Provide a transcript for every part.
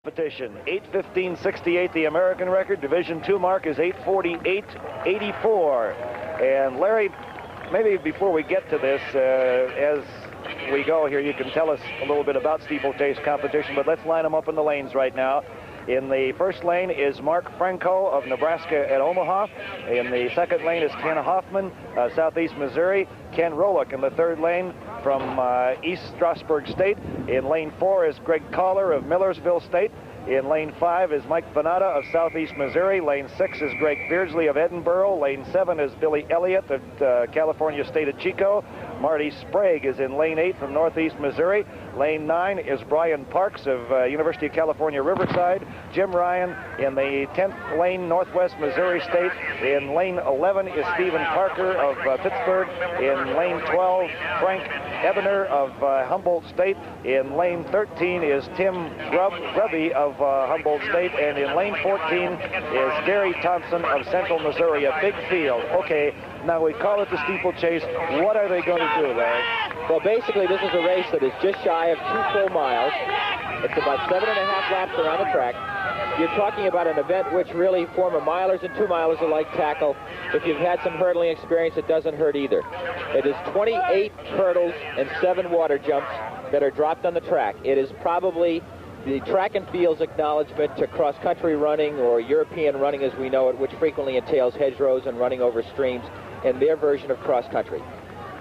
competition. 8:15.68 the American record. Division II mark is 8:48.84. And Larry, maybe before we get to this, as we go here, you can tell us a little bit about steeplechase competition, but let's line them up in the lanes right now. In the first lane is Mark Franco of Nebraska at Omaha. In the second lane is Ken Hoffman, Southeast Missouri. Ken Rolick in the third lane from East Strasburg State. In lane 4 is Greg Collar of Millersville State. In lane 5 is Mike Vanatta of Southeast Missouri. Lane 6 is Greg Beardsley of Edinborough. Lane 7 is Billy Elliott at California State of Chico. Marty Sprague is in lane 8 from Northeast Missouri. Lane 9 is Brian Parks of University of California, Riverside. Jim Ryan in the 10th lane, Northwest Missouri State. In lane 11 is Stephen Parker of Pittsburg. In lane 12, Frank Ebener of Humboldt State. In lane 13 is Tim Grubby of Humboldt State. And in lane 14 is Gary Thompson of Central Missouri, a big field. Okay, now we call it the steeplechase. What are they going to do, Larry? Well, basically, this is a race that is just shy of 2 full miles. It's about 7.5 laps around the track. You're talking about an event which really former milers and 2-milers alike tackle. If you've had some hurdling experience, it doesn't hurt either. It is 28 hurdles and 7 water jumps that are dropped on the track. It is probably the track and field's acknowledgement to cross-country running, or European running as we know it, which frequently entails hedgerows and running over streams, and their version of cross-country.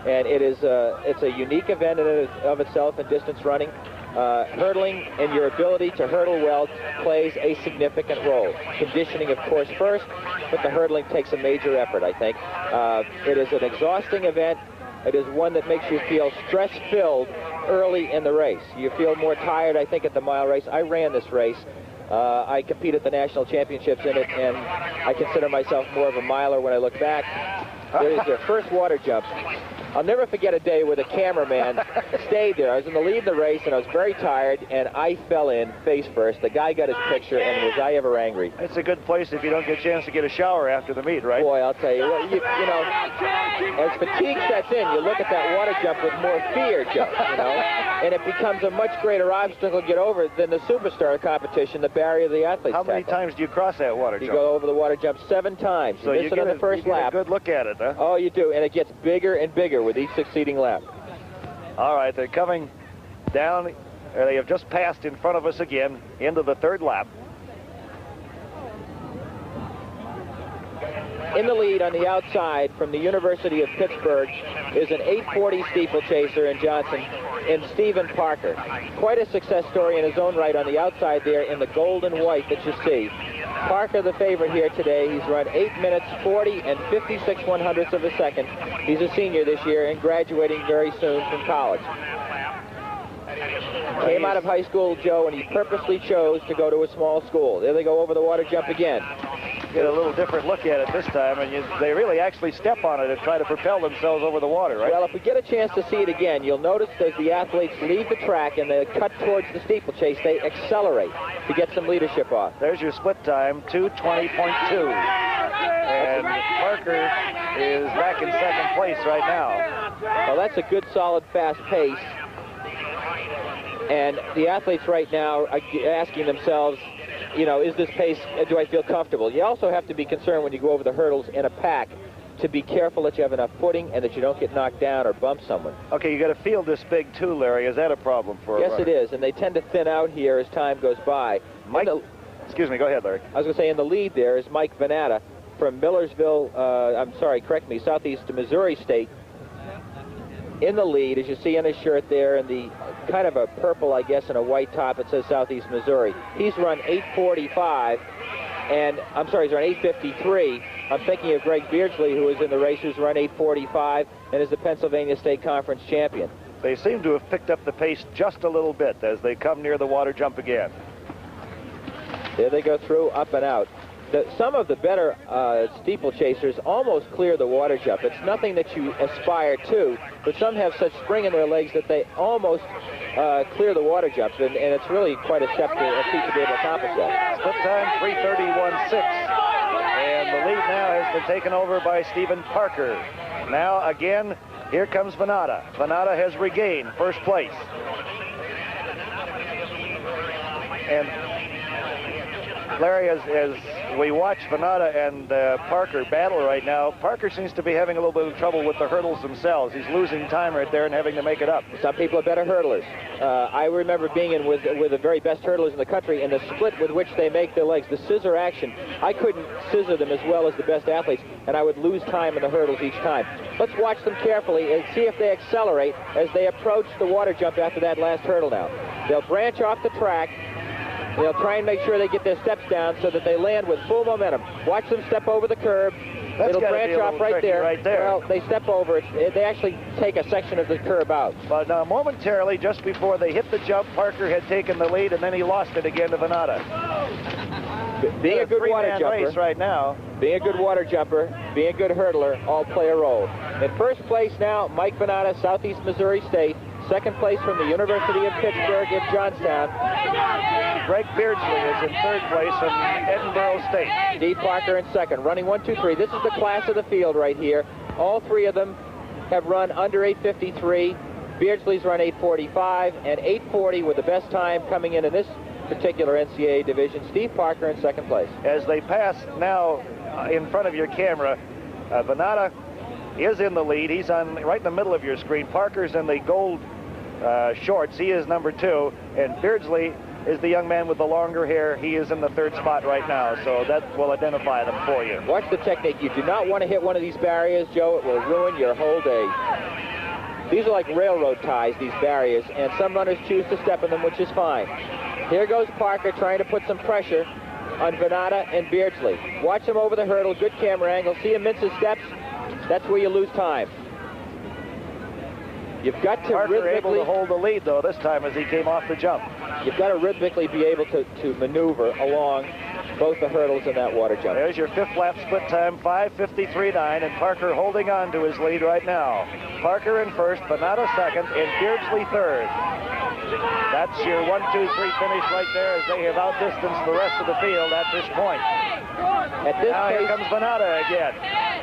And it's a unique event in and of itself in distance running. Hurdling and your ability to hurdle well plays a significant role. Conditioning, of course, first, but the hurdling takes a major effort, I think. It is an exhausting event. It is one that makes you feel stress-filled early in the race. You feel more tired, I think, at the mile race. I ran this race. I competed at the national championships in it, and I consider myself more of a miler when I look back. There is their first water jump. I'll never forget a day where the cameraman stayed there. I was in the lead of the race, and I was very tired, and I fell in face first. The guy got his picture, and was I ever angry. It's a good place if you don't get a chance to get a shower after the meet, right? Boy, I'll tell you, well, you know, as fatigue sets in, you look at that water jump with more fear, Joe, you know, and it becomes a much greater obstacle to get over than the superstar competition, the barrier the athletes How many tackle. times do you cross that water jump? You go over the water jump 7 times. So you miss it on the first lap. A good look at it, huh? Oh, you do, and it gets bigger and bigger with each succeeding lap. All right, they're coming down. They have just passed in front of us again into the third lap. In the lead on the outside from the University of Pittsburgh is an 840 steeplechaser in Johnson in Stephen Parker. Quite a success story in his own right on the outside there in the gold and white that you see. Parker, the favorite here today. He's run 8 minutes, 40 and 56/100ths of a second. He's a senior this year and graduating very soon from college. Came out of high school, Joe, and he purposely chose to go to a small school. There they go over the water jump again. Get a little different look at it this time, and they really actually step on it and try to propel themselves over the water, right? Well, if we get a chance to see it again, you'll notice as the athletes leave the track and they cut towards the steeplechase, they accelerate to get some leadership off. There's your split time, 2:20.2. And Parker is back in second place right now. Well, that's a good, solid, fast pace. And the athletes right now are asking themselves, you know, is this pace, do I feel comfortable? You also have to be concerned when you go over the hurdles in a pack to be careful that you have enough footing and that you don't get knocked down or bump someone. Okay, you got a field this big too, Larry. Is that a problem for a Yes, runner? it is, and they tend to thin out here as time goes by. Mike, excuse me, go ahead, Larry. I was going to say in the lead there is Mike Vanatta from Millersville, Southeast Missouri State. In the lead, as you see on his shirt there, in the kind of a purple, I guess, and a white top, it says Southeast Missouri. He's run 8:45, and I'm sorry, he's run 8:53. I'm thinking of Greg Beardsley, who was in the race, who's run 8:45 and is the Pennsylvania State Conference champion. They seem to have picked up the pace just a little bit as they come near the water jump again. There they go through, up and out. Some of the better steeplechasers almost clear the water jump. It's nothing that you aspire to, but some have such spring in their legs that they almost clear the water jump, and it's really quite a feat to be able to accomplish that. Split time, 3:31.6. And the lead now has been taken over by Stephen Parker. Now, again, here comes Vanatta. Vanatta has regained first place. And Larry, as we watch Vanatta and Parker battle right now, Parker seems to be having a little bit of trouble with the hurdles themselves. He's losing time right there and having to make it up. Some people are better hurdlers. I remember being in with the very best hurdlers in the country, and the split with which they make their legs, the scissor action, I couldn't scissor them as well as the best athletes, and I would lose time in the hurdles each time. Let's watch them carefully and see if they accelerate as they approach the water jump after that last hurdle now. They'll branch off the track. They'll try and make sure they get their steps down so that they land with full momentum. Watch them step over the curb. It'll branch off right there. Well, they step over it. They actually take a section of the curb out. But momentarily, just before they hit the jump, Parker had taken the lead, and then he lost it again to Vanatta. Being a good water jumper race right now. Being a good water jumper, being a good hurdler, all play a role. In first place now, Mike Vanatta, Southeast Missouri State. Second place from the University of Pittsburg in Johnstown. Greg Beardsley is in third place from Edinborough State. Steve Parker in second, running 1, 2, 3. This is the class of the field right here. All three of them have run under 8:53. Beardsley's run 8:45, and 8:40 with the best time coming in this particular NCAA division. Steve Parker in second place. As they pass now in front of your camera, Vanatta is in the lead. He's on right in the middle of your screen. Parker's in the gold shorts. He is number 2, and Beardsley is the young man with the longer hair. He is in the third spot right now, so that will identify them for you. Watch the technique. You do not want to hit one of these barriers, Joe. It will ruin your whole day. These are like railroad ties, these barriers, and some runners choose to step in them, which is fine. Here goes Parker trying to put some pressure on Vanatta and Beardsley. Watch him over the hurdle. Good camera angle. See him mince his steps. That's where you lose time. You've got to Parker able to hold the lead, though, this time as he came off the jump. You've got to rhythmically be able to maneuver along both the hurdles in that water jump. There's your fifth lap split time, 5:53.9, and Parker holding on to his lead right now. Parker in first, Vanatta second, and Beardsley third. That's your 1, 2, 3 finish right there as they have outdistanced the rest of the field at this point. At this now pace, here comes Vanatta again.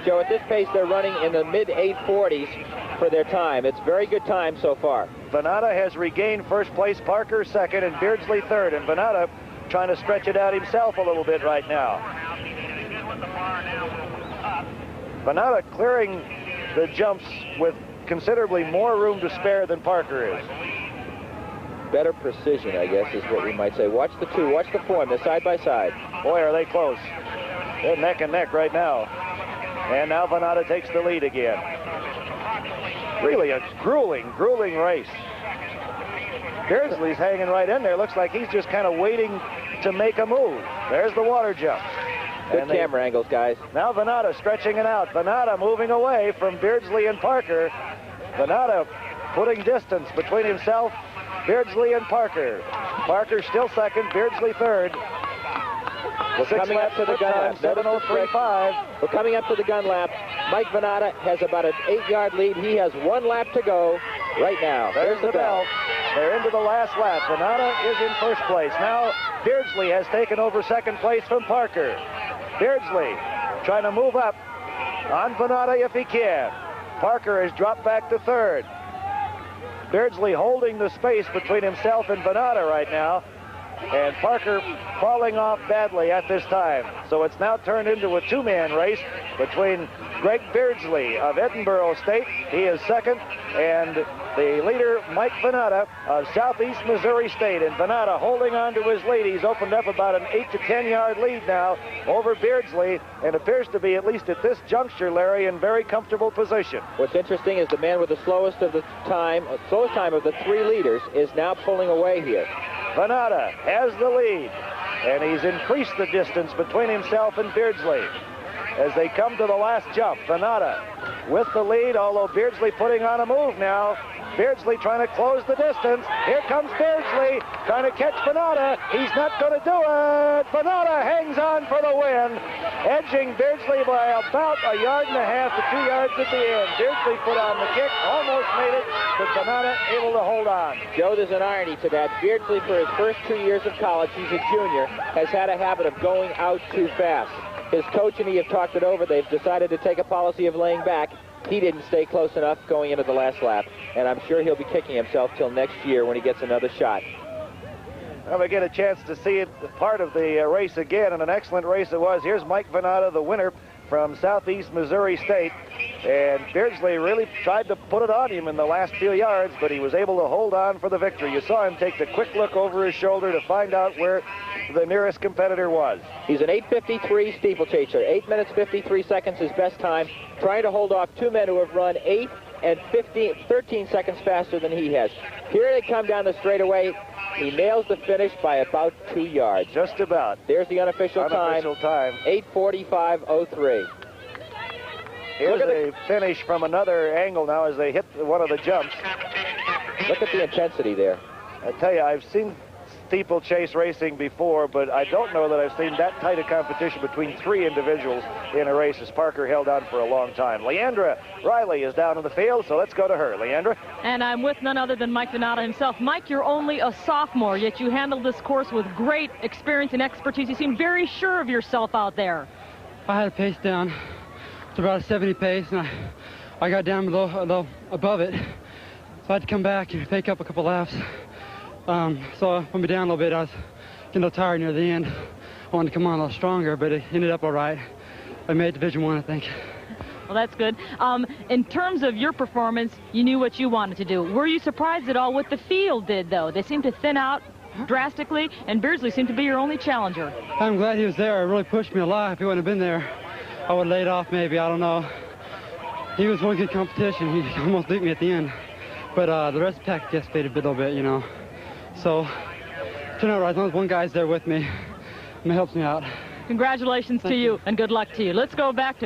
Joe, at this pace, they're running in the mid-840s for their time. It's very good time so far. Vanatta has regained first place, Parker second, and Beardsley third. And Vanatta trying to stretch it out himself a little bit right now. Vanatta clearing the jumps with considerably more room to spare than Parker is. Better precision, I guess, is what we might say. Watch the two, watch the form. They're side by side. Boy, are they close. They're neck and neck right now. And now Vanatta takes the lead again. Really a grueling race. Beardsley's hanging right in there. Looks like he's just kind of waiting to make a move. There's the water jump. Good camera angles, guys. Now Vanatta stretching it out. Vanatta moving away from Beardsley and Parker. Vanatta putting distance between himself, Beardsley, and Parker. Parker still second, Beardsley third. We're coming up to the gun lap. 7:03.5. We're coming up to the gun lap. Mike Vanatta has about an 8-yard lead. He has 1 lap to go right now. There's the bell. They're into the last lap. Vanatta is in first place. Now Beardsley has taken over second place from Parker. Beardsley trying to move up on Vanatta if he can. Parker has dropped back to third. Beardsley holding the space between himself and Vanatta right now. And Parker falling off badly at this time. So it's now turned into a 2-man race between Greg Beardsley of Edinborough State. He is second. And the leader, Mike Vanatta of Southeast Missouri State. And Vanatta holding on to his lead. He's opened up about an 8 to 10-yard lead now over Beardsley. And appears to be, at least at this juncture, Larry, in very comfortable position. What's interesting is the man with the slowest time of the 3 leaders is now pulling away here. Vanatta has the lead, and he's increased the distance between himself and Beardsley. As they come to the last jump, Vanatta with the lead, although Beardsley putting on a move now. Beardsley trying to close the distance. Here comes Beardsley trying to catch Vanatta. He's not going to do it. Vanatta hangs on for the win, edging Beardsley by about 1.5 yards to 2 yards at the end. Beardsley put on the kick, almost made it, but Vanatta able to hold on. Joe, there's an irony to that. Beardsley, for his first 2 years of college, he's a junior, has had a habit of going out too fast. His coach and he have talked it over. They've decided to take a policy of laying back. He didn't stay close enough going into the last lap, and I'm sure he'll be kicking himself till next year when he gets another shot. Well, we get a chance to see it, part of the race again, and an excellent race it was. Here's Mike Vanatta, the winner from Southeast Missouri State. And Beardsley really tried to put it on him in the last few yards, but he was able to hold on for the victory. You saw him take the quick look over his shoulder to find out where the nearest competitor was. He's an 8:53 steeplechaser. 8 minutes 53 seconds his best time, trying to hold off two men who have run 8 and 13 seconds faster than he has. Here they come down the straightaway. He nails the finish by about 2 yards. Just about. There's the unofficial time. 8:45.03. Here's a finish from another angle now as they hit one of the jumps. Look at the intensity there. I tell you, I've seen steeplechase racing before, but I don't know that I've seen that tight a competition between three individuals in a race as Parker held on for a long time. Leandra Riley is down in the field, so let's go to her. Leandra? And I'm with none other than Mike Vanatta himself. Mike, you're only a sophomore, yet you handled this course with great experience and expertise. You seem very sure of yourself out there. I had a pace down to about a 70 pace, and I got down below above it, so I had to come back and pick up a couple laps. So when we down a little bit, I was getting a little tired near the end. I wanted to come on a little stronger, but it ended up all right. I made Division I, I think. Well, that's good. In terms of your performance, you knew what you wanted to do. Were you surprised at all what the field did, though? They seemed to thin out drastically, and Beardsley seemed to be your only challenger. I'm glad he was there. It really pushed me a lot. If he wouldn't have been there, I would have laid off maybe. I don't know. He was one good competition. He almost beat me at the end. But the rest of the pack just faded a little bit, you know. So, turned out right. As long as one guy's there with me, it helps me out. Congratulations to you, and good luck to you. Let's go back to